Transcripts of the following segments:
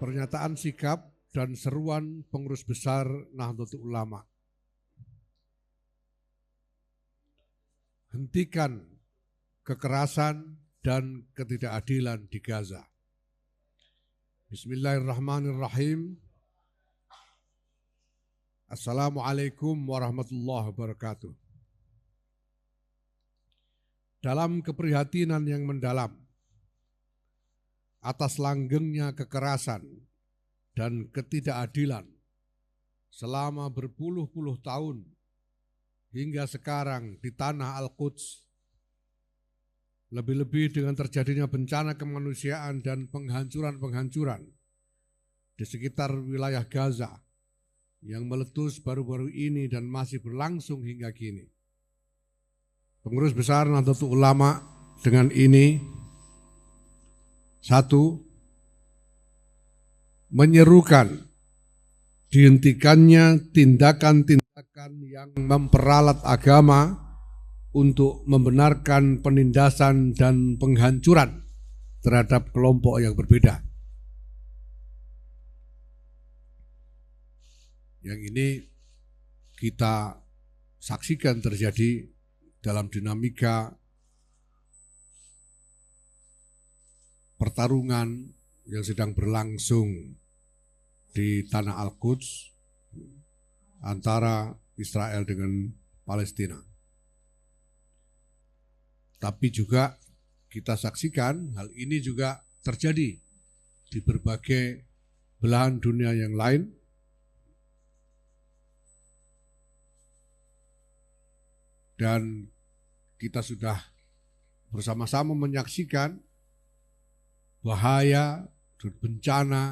Pernyataan sikap dan seruan pengurus besar Nahdlatul Ulama. Hentikan kekerasan dan ketidakadilan di Gaza. Bismillahirrahmanirrahim. Assalamualaikum warahmatullahi wabarakatuh. Dalam keprihatinan yang mendalam atas langgengnya kekerasan dan ketidakadilan selama berpuluh-puluh tahun hingga sekarang di tanah Al-Quds, lebih-lebih dengan terjadinya bencana kemanusiaan dan penghancuran-penghancuran di sekitar wilayah Gaza yang meletus baru-baru ini dan masih berlangsung hingga kini. Pengurus besar Nahdlatul Ulama dengan ini, satu, menyerukan dihentikannya tindakan-tindakan yang memperalat agama untuk membenarkan penindasan dan penghancuran terhadap kelompok yang berbeda. Yang ini kita saksikan terjadi dalam dinamika pertarungan yang sedang berlangsung di tanah Al-Quds antara Israel dengan Palestina. Tapi juga kita saksikan hal ini juga terjadi di berbagai belahan dunia yang lain. Dan kita sudah bersama-sama menyaksikan bahaya dan bencana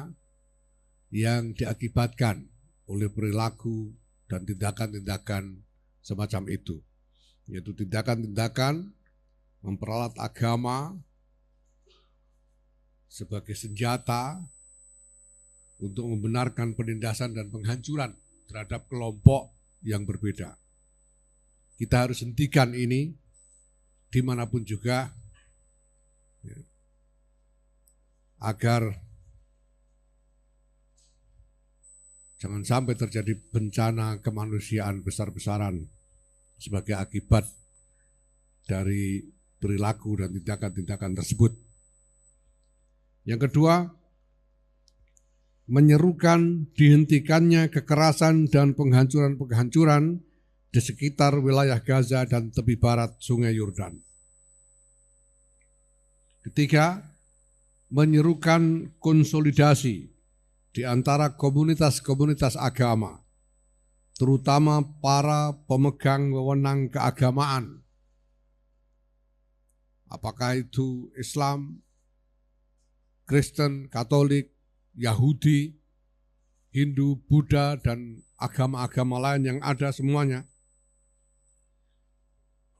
yang diakibatkan oleh perilaku dan tindakan-tindakan semacam itu, yaitu tindakan-tindakan memperalat agama sebagai senjata untuk membenarkan penindasan dan penghancuran terhadap kelompok yang berbeda. Kita harus hentikan ini dimanapun juga, agar jangan sampai terjadi bencana kemanusiaan besar-besaran sebagai akibat dari perilaku dan tindakan-tindakan tersebut. Yang kedua, menyerukan dihentikannya kekerasan dan penghancuran-penghancuran di sekitar wilayah Gaza dan tepi barat Sungai Yordan. Ketiga, menyerukan konsolidasi di antara komunitas-komunitas agama, terutama para pemegang wewenang keagamaan, apakah itu Islam, Kristen, Katolik, Yahudi, Hindu, Buddha, dan agama-agama lain yang ada semuanya.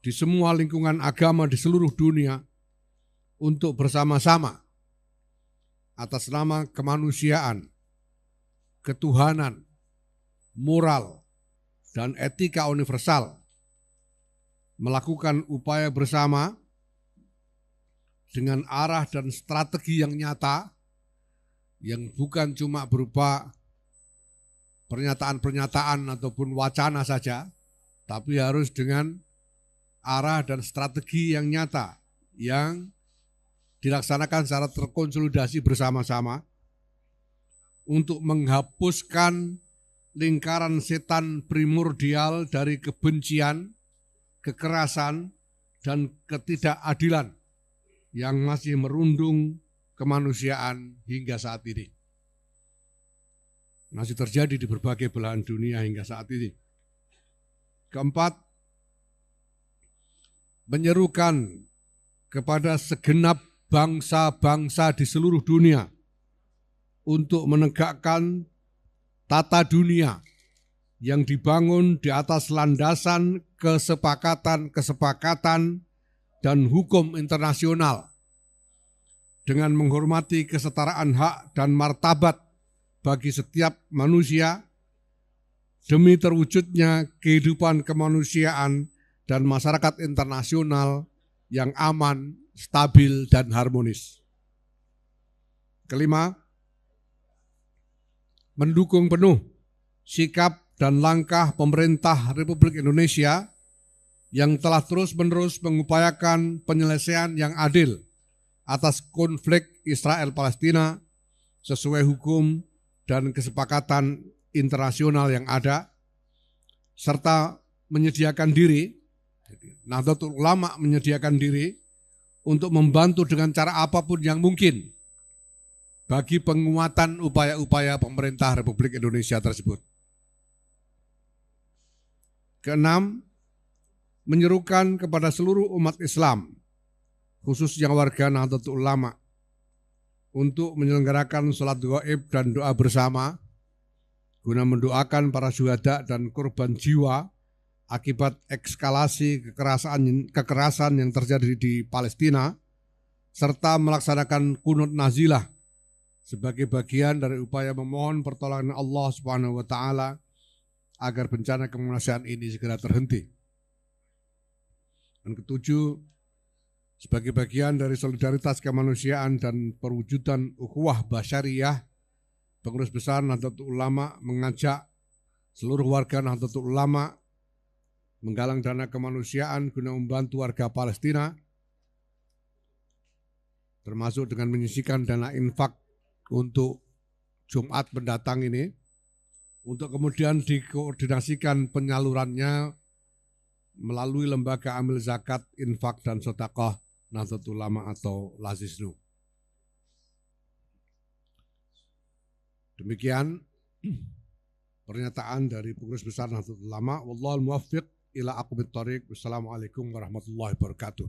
Di semua lingkungan agama di seluruh dunia untuk bersama-sama atas nama kemanusiaan, ketuhanan, moral, dan etika universal, melakukan upaya bersama dengan arah dan strategi yang nyata, yang bukan cuma berupa pernyataan-pernyataan ataupun wacana saja, tapi harus dengan arah dan strategi yang nyata, yang dilaksanakan secara terkonsolidasi bersama-sama untuk menghapuskan lingkaran setan primordial dari kebencian, kekerasan, dan ketidakadilan yang masih merundung kemanusiaan hingga saat ini. Masih terjadi di berbagai belahan dunia hingga saat ini. Keempat, menyerukan kepada segenap bangsa-bangsa di seluruh dunia untuk menegakkan tata dunia yang dibangun di atas landasan kesepakatan dan hukum internasional dengan menghormati kesetaraan hak dan martabat bagi setiap manusia demi terwujudnya kehidupan kemanusiaan dan masyarakat internasional yang aman, stabil, dan harmonis. Kelima, mendukung penuh sikap dan langkah pemerintah Republik Indonesia yang telah terus-menerus mengupayakan penyelesaian yang adil atas konflik Israel-Palestina sesuai hukum dan kesepakatan internasional yang ada, serta menyediakan diri, Nahdlatul Ulama menyediakan diri untuk membantu dengan cara apapun yang mungkin bagi penguatan upaya-upaya pemerintah Republik Indonesia tersebut. Keenam, menyerukan kepada seluruh umat Islam, khususnya warga Nahdlatul Ulama, untuk menyelenggarakan sholat gaib dan doa bersama guna mendoakan para syuhada dan korban jiwa akibat ekskalasi kekerasan yang terjadi di Palestina, serta melaksanakan kunut nazilah sebagai bagian dari upaya memohon pertolongan Allah Subhanahu wa taala agar bencana kemanusiaan ini segera terhenti. Dan ketujuh, sebagai bagian dari solidaritas kemanusiaan dan perwujudan ukhuwah basyariyah, Pengurus Besar Nahdlatul Ulama mengajak seluruh warga Nahdlatul Ulama menggalang dana kemanusiaan guna membantu warga Palestina, termasuk dengan menyisikan dana infak untuk Jumat mendatang ini, untuk kemudian dikoordinasikan penyalurannya melalui lembaga amil zakat, infak, dan sedekah Nahdlatul Ulama atau Lazisnu. Demikian pernyataan dari Pengurus Besar Nahdlatul Ulama. Wallahul muwaffiq ila aqwamit thoriq. Wassalamualaikum warahmatullahi wabarakatuh.